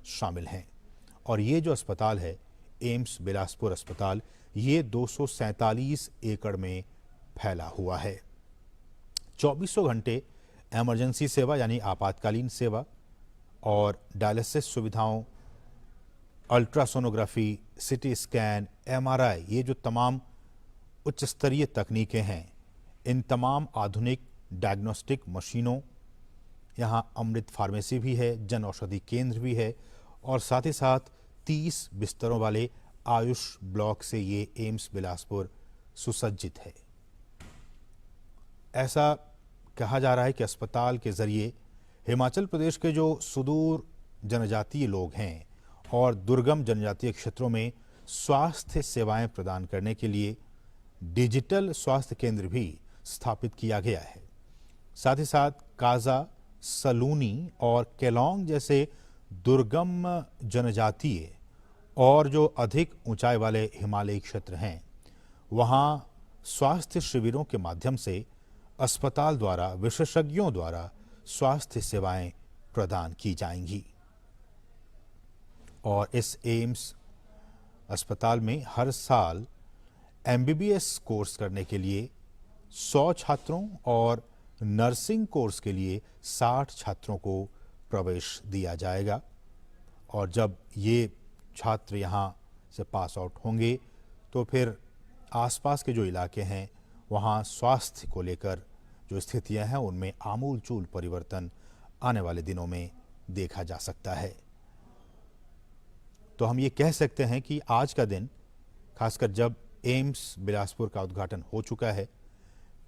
शामिल हैं। और ये जो अस्पताल है एम्स बिलासपुर अस्पताल, ये 247 एकड़ में फैला हुआ है। 24 घंटे इमरजेंसी सेवा यानी आपातकालीन सेवा और डायलिसिस सुविधाओं, अल्ट्रासोनोग्राफी, सिटी स्कैन, एमआरआई, ये जो तमाम उच्च स्तरीय तकनीकें हैं, इन तमाम आधुनिक डायग्नोस्टिक मशीनों, यहाँ अमृत फार्मेसी भी है, जन औषधि केंद्र भी है और साथ ही साथ 30 बिस्तरों वाले आयुष ब्लॉक से ये एम्स बिलासपुर सुसज्जित है। ऐसा कहा जा रहा है कि अस्पताल के जरिए हिमाचल प्रदेश के जो सुदूर जनजातीय लोग हैं और दुर्गम जनजातीय क्षेत्रों में स्वास्थ्य सेवाएं प्रदान करने के लिए डिजिटल स्वास्थ्य केंद्र भी स्थापित किया गया है। साथ ही साथ काजा, सलूनी और केलोंग जैसे दुर्गम जनजातीय और जो अधिक ऊंचाई वाले हिमालयी क्षेत्र हैं, वहां स्वास्थ्य शिविरों के माध्यम से अस्पताल द्वारा विशेषज्ञों द्वारा स्वास्थ्य सेवाएं प्रदान की जाएंगी। और इस एम्स अस्पताल में हर साल एमबीबीएस कोर्स करने के लिए 100 छात्रों और नर्सिंग कोर्स के लिए 60 छात्रों को प्रवेश दिया जाएगा। और जब ये छात्र यहाँ से पास आउट होंगे तो फिर आसपास के जो इलाके हैं वहाँ स्वास्थ्य को लेकर जो स्थितियां हैं उनमें आमूलचूल परिवर्तन आने वाले दिनों में देखा जा सकता है। तो हम ये कह सकते हैं कि आज का दिन, खासकर जब एम्स बिलासपुर का उद्घाटन हो चुका है,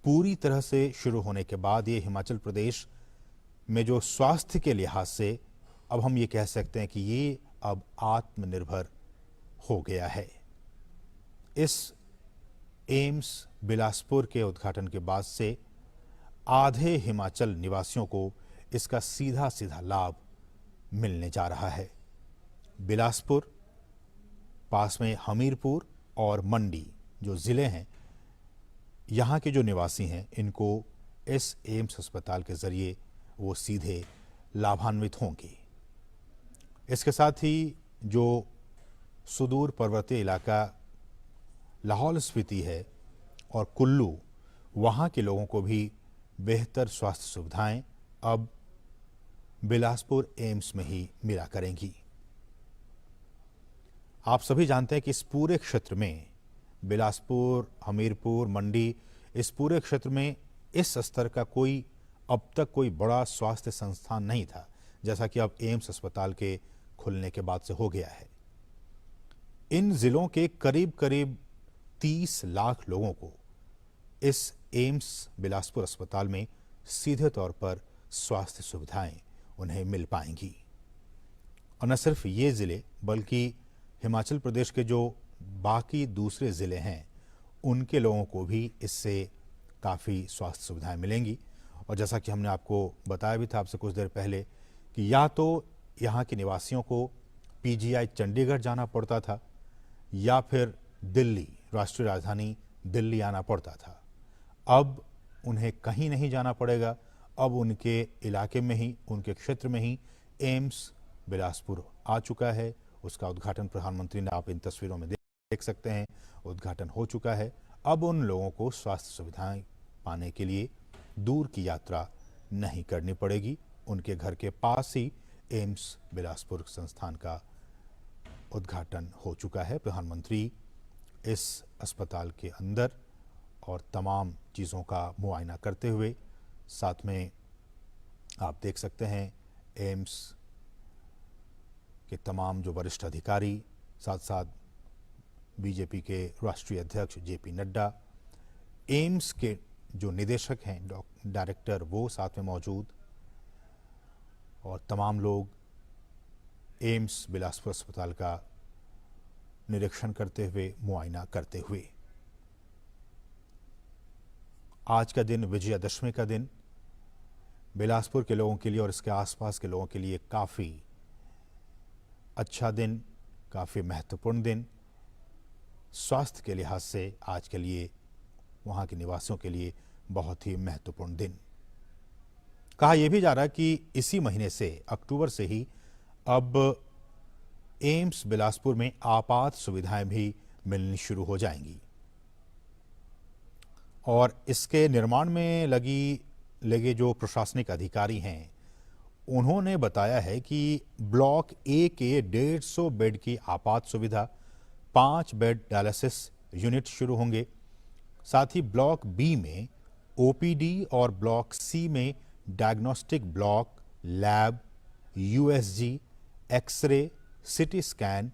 पूरी तरह से शुरू होने के बाद ये हिमाचल प्रदेश में जो स्वास्थ्य के लिहाज से अब हम ये कह सकते हैं कि ये अब आत्मनिर्भर हो गया है। इस एम्स बिलासपुर के उद्घाटन के बाद से आधे हिमाचल निवासियों को इसका सीधा सीधा लाभ मिलने जा रहा है। बिलासपुर, पास में हमीरपुर और मंडी जो ज़िले हैं, यहाँ के जो निवासी हैं, इनको इस एम्स अस्पताल के ज़रिए वो सीधे लाभान्वित होंगे। इसके साथ ही जो सुदूर पर्वतीय इलाका लाहौल स्पीति है और कुल्लू, वहाँ के लोगों को भी बेहतर स्वास्थ्य सुविधाएं अब बिलासपुर एम्स में ही मिला करेंगी। आप सभी जानते हैं कि इस पूरे क्षेत्र में, बिलासपुर, हमीरपुर, मंडी, इस पूरे क्षेत्र में इस स्तर का कोई अब तक कोई बड़ा स्वास्थ्य संस्थान नहीं था, जैसा कि अब एम्स अस्पताल के खुलने के बाद से हो गया है। इन जिलों के करीब करीब 30 लाख लोगों को इस एम्स बिलासपुर अस्पताल में सीधे तौर पर स्वास्थ्य सुविधाएं उन्हें मिल पाएंगी। और न सिर्फ ये ज़िले बल्कि हिमाचल प्रदेश के जो बाकी दूसरे ज़िले हैं, उनके लोगों को भी इससे काफ़ी स्वास्थ्य सुविधाएं मिलेंगी। और जैसा कि हमने आपको बताया भी था आपसे कुछ देर पहले कि या तो यहाँ के निवासियों को पीजीआई चंडीगढ़ जाना पड़ता था या फिर दिल्ली, राष्ट्रीय राजधानी दिल्ली आना पड़ता था। अब उन्हें कहीं नहीं जाना पड़ेगा। अब उनके इलाके में ही, उनके क्षेत्र में ही एम्स बिलासपुर आ चुका है। उसका उद्घाटन प्रधानमंत्री ने, आप इन तस्वीरों में देख सकते हैं, उद्घाटन हो चुका है। अब उन लोगों को स्वास्थ्य सुविधाएं पाने के लिए दूर की यात्रा नहीं करनी पड़ेगी। उनके घर के पास ही एम्स बिलासपुर संस्थान का उद्घाटन हो चुका है। प्रधानमंत्री इस अस्पताल के अंदर और तमाम चीज़ों का मुआयना करते हुए, साथ में आप देख सकते हैं एम्स के तमाम जो वरिष्ठ अधिकारी, साथ साथ बीजेपी के राष्ट्रीय अध्यक्ष जेपी नड्डा, एम्स के जो निदेशक हैं, डायरेक्टर, वो साथ में मौजूद, और तमाम लोग एम्स बिलासपुर अस्पताल का निरीक्षण करते हुए, मुआयना करते हुए। आज का दिन, विजयादशमी का दिन, बिलासपुर के लोगों के लिए और इसके आसपास के लोगों के लिए काफ़ी अच्छा दिन, काफ़ी महत्वपूर्ण दिन, स्वास्थ्य के लिहाज से आज के लिए, वहाँ के निवासियों के लिए बहुत ही महत्वपूर्ण दिन। कहा यह भी जा रहा है कि इसी महीने से, अक्टूबर से ही अब एम्स बिलासपुर में आपात सुविधाएं भी मिलनी शुरू हो जाएंगी और इसके निर्माण में लगे जो प्रशासनिक अधिकारी हैं उन्होंने बताया है कि ब्लॉक ए के 150 बेड की आपात सुविधा, 5 बेड डायलिसिस यूनिट शुरू होंगे। साथ ही ब्लॉक बी में ओपीडी और ब्लॉक सी में diagnostic block, lab, USG, x-ray, CT scan,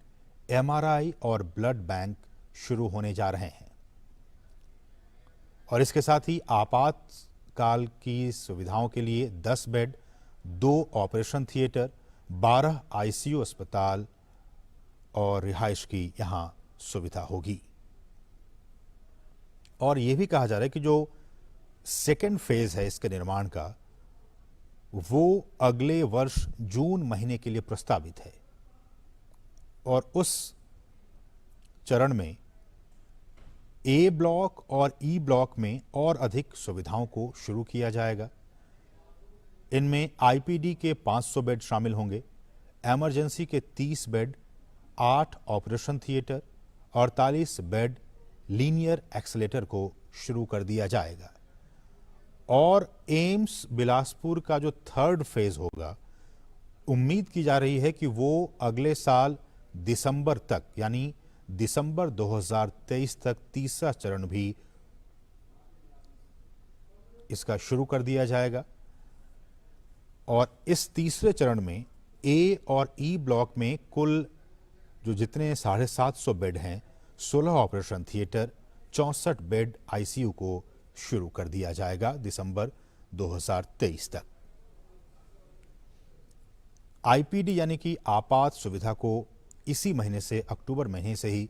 MRI और ब्लड बैंक शुरू होने जा रहे हैं। और इसके साथ ही आपातकाल की सुविधाओं के लिए 10 बेड, 2 ऑपरेशन थिएटर, 12 आईसीयू अस्पताल और रिहाइश की यहां सुविधा होगी। और यह भी कहा जा रहा है कि जो सेकेंड फेज है इसके निर्माण का, वो अगले वर्ष जून महीने के लिए प्रस्तावित है और उस चरण में ए ब्लॉक और ई ब्लॉक में और अधिक सुविधाओं को शुरू किया जाएगा। इनमें आईपीडी के 500 बेड शामिल होंगे, इमरजेंसी के 30 bed, 8 operation theatre, 48 bed linear accelerator को शुरू कर दिया जाएगा। और एम्स बिलासपुर का जो थर्ड फेज होगा, उम्मीद की जा रही है कि वो अगले साल दिसंबर तक, यानी दिसंबर 2023 तक तीसरा चरण भी इसका शुरू कर दिया जाएगा। और इस तीसरे चरण में ए और ई ब्लॉक में कुल जो जितने 750 बेड हैं, 16 ऑपरेशन थिएटर, 64 बेड आईसीयू को शुरू कर दिया जाएगा दिसंबर 2023 तक। आईपीडी यानी कि आपात सुविधा को इसी महीने से, अक्टूबर महीने से ही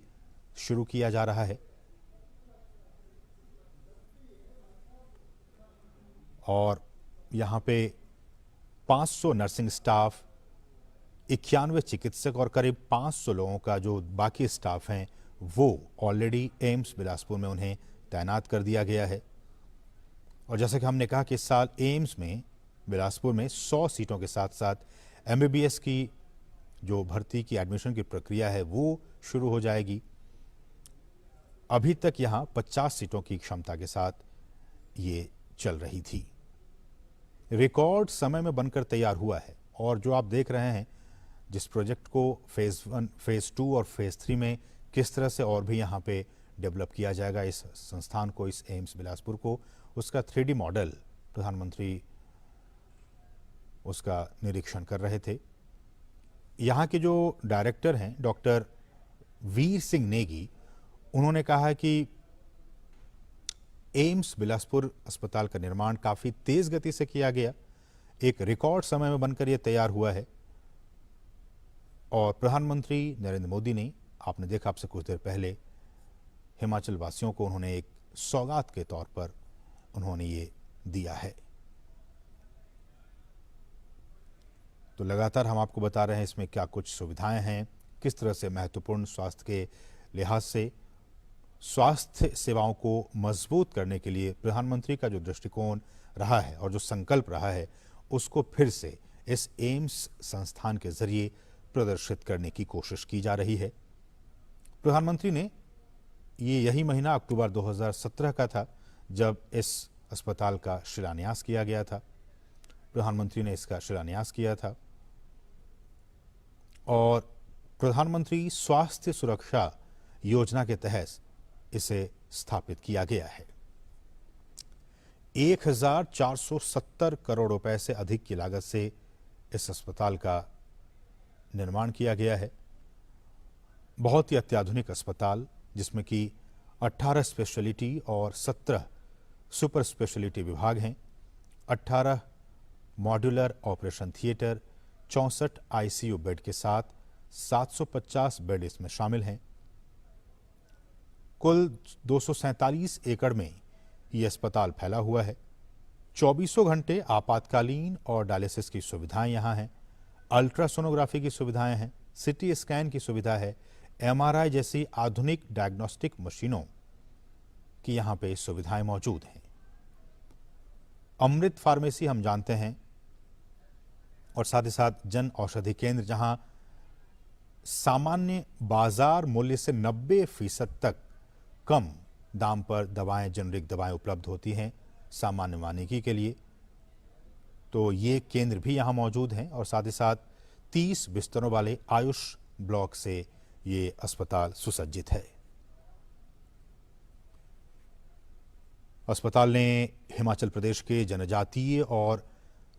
शुरू किया जा रहा है। और यहां पे 500 नर्सिंग स्टाफ, 91 चिकित्सक और करीब 500 लोगों का जो बाकी स्टाफ हैं वो ऑलरेडी एम्स बिलासपुर में उन्हें तैनात कर दिया गया है। और जैसे कि हमने कहा कि इस साल एम्स में बिलासपुर में 100 सीटों के साथ साथ एमबीबीएस की जो भर्ती की एडमिशन की प्रक्रिया है वो शुरू हो जाएगी। अभी तक यहां 50 सीटों की क्षमता के साथ ये चल रही थी। रिकॉर्ड समय में बनकर तैयार हुआ है और जो आप देख रहे हैं, जिस प्रोजेक्ट को फेज 1, फेज 2 और फेज 3 में किस तरह से और भी यहाँ पे डेवलप किया जाएगा इस संस्थान को, इस एम्स बिलासपुर को, उसका 3D मॉडल प्रधानमंत्री उसका निरीक्षण कर रहे थे। यहाँ के जो डायरेक्टर हैं डॉक्टर वीर सिंह नेगी, उन्होंने कहा है कि एम्स बिलासपुर अस्पताल का निर्माण काफी तेज गति से किया गया, एक रिकॉर्ड समय में बनकर यह तैयार हुआ है। और प्रधानमंत्री नरेंद्र मोदी ने, आपने देखा आपसे कुछ देर पहले, हिमाचल वासियों को उन्होंने एक सौगात के तौर पर उन्होंने ये दिया है। तो लगातार हम आपको बता रहे हैं इसमें क्या कुछ सुविधाएं हैं, किस तरह से महत्वपूर्ण स्वास्थ्य के लिहाज से स्वास्थ्य सेवाओं को मजबूत करने के लिए प्रधानमंत्री का जो दृष्टिकोण रहा है और जो संकल्प रहा है, उसको फिर से इस एम्स संस्थान के जरिए प्रदर्शित करने की कोशिश की जा रही है। प्रधानमंत्री ने यही महीना अक्टूबर 2017 का था जब इस अस्पताल का शिलान्यास किया गया था। प्रधानमंत्री ने इसका शिलान्यास किया था और प्रधानमंत्री स्वास्थ्य सुरक्षा योजना के तहत इसे स्थापित किया गया है। 1470 करोड़ रुपए से अधिक की लागत से इस अस्पताल का निर्माण किया गया है। बहुत ही अत्याधुनिक अस्पताल, जिसमें कि 18 स्पेशलिटी और 17 सुपर स्पेशलिटी विभाग हैं, 18 modular operation theatre, 64 ICU bed के साथ 750 बेड इसमें शामिल हैं। कुल 247 एकड़ में ये अस्पताल फैला हुआ है। 24 घंटे आपातकालीन और डायलिसिस की सुविधाएं यहां हैं, अल्ट्रासोनोग्राफी की सुविधाएं हैं, सिटी स्कैन की सुविधा है, एमआरआई जैसी आधुनिक डायग्नोस्टिक मशीनों की यहां पे सुविधाएं मौजूद हैं। अमृत फार्मेसी हम जानते हैं और साथ ही साथ जन औषधि केंद्र, जहां सामान्य बाजार मूल्य से 90% तक कम दाम पर दवाएं, जेनरिक दवाएं उपलब्ध होती हैं सामान्य मानविकी के लिए। तो ये केंद्र भी यहाँ मौजूद हैं और साथ ही साथ 30 बिस्तरों वाले आयुष ब्लॉक से ये अस्पताल सुसज्जित है। अस्पताल ने हिमाचल प्रदेश के जनजातीय और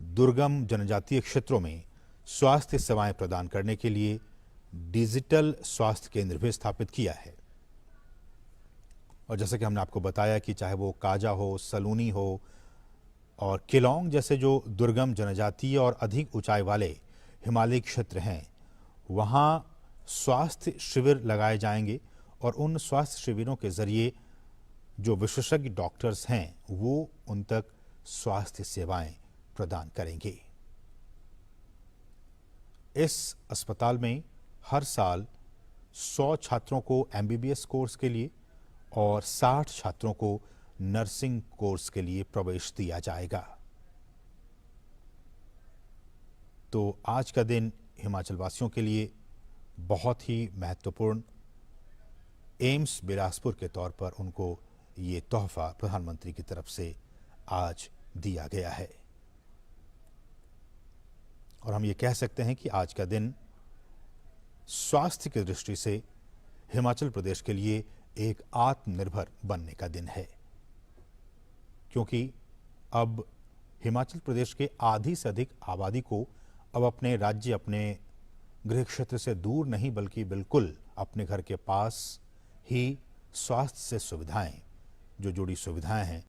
दुर्गम जनजातीय क्षेत्रों में स्वास्थ्य सेवाएं प्रदान करने के लिए डिजिटल स्वास्थ्य केंद्र भी स्थापित किया है। और जैसे कि हमने आपको बताया कि चाहे वो काजा हो, सलूनी हो और केलोंग जैसे जो दुर्गम जनजातीय और अधिक ऊंचाई वाले हिमालयी क्षेत्र हैं, वहाँ स्वास्थ्य शिविर लगाए जाएंगे और उन स्वास्थ्य शिविरों के जरिए जो विशेषज्ञ डॉक्टर्स हैं वो उन तक स्वास्थ्य सेवाएं प्रदान करेंगे। इस अस्पताल में हर साल 100 छात्रों को एमबीबीएस कोर्स के लिए और 60 छात्रों को नर्सिंग कोर्स के लिए प्रवेश दिया जाएगा। तो आज का दिन हिमाचल वासियों के लिए बहुत ही महत्वपूर्ण, एम्स बिलासपुर के तौर पर उनको ये तोहफा प्रधानमंत्री की तरफ से आज दिया गया है। और हम ये कह सकते हैं कि आज का दिन स्वास्थ्य की दृष्टि से हिमाचल प्रदेश के लिए एक आत्मनिर्भर बनने का दिन है, क्योंकि अब हिमाचल प्रदेश के आधी से अधिक आबादी को अब अपने राज्य, अपने गृह क्षेत्र से दूर नहीं बल्कि बिल्कुल अपने घर के पास ही स्वास्थ्य से सुविधाएं, जो जुड़ी सुविधाएं हैं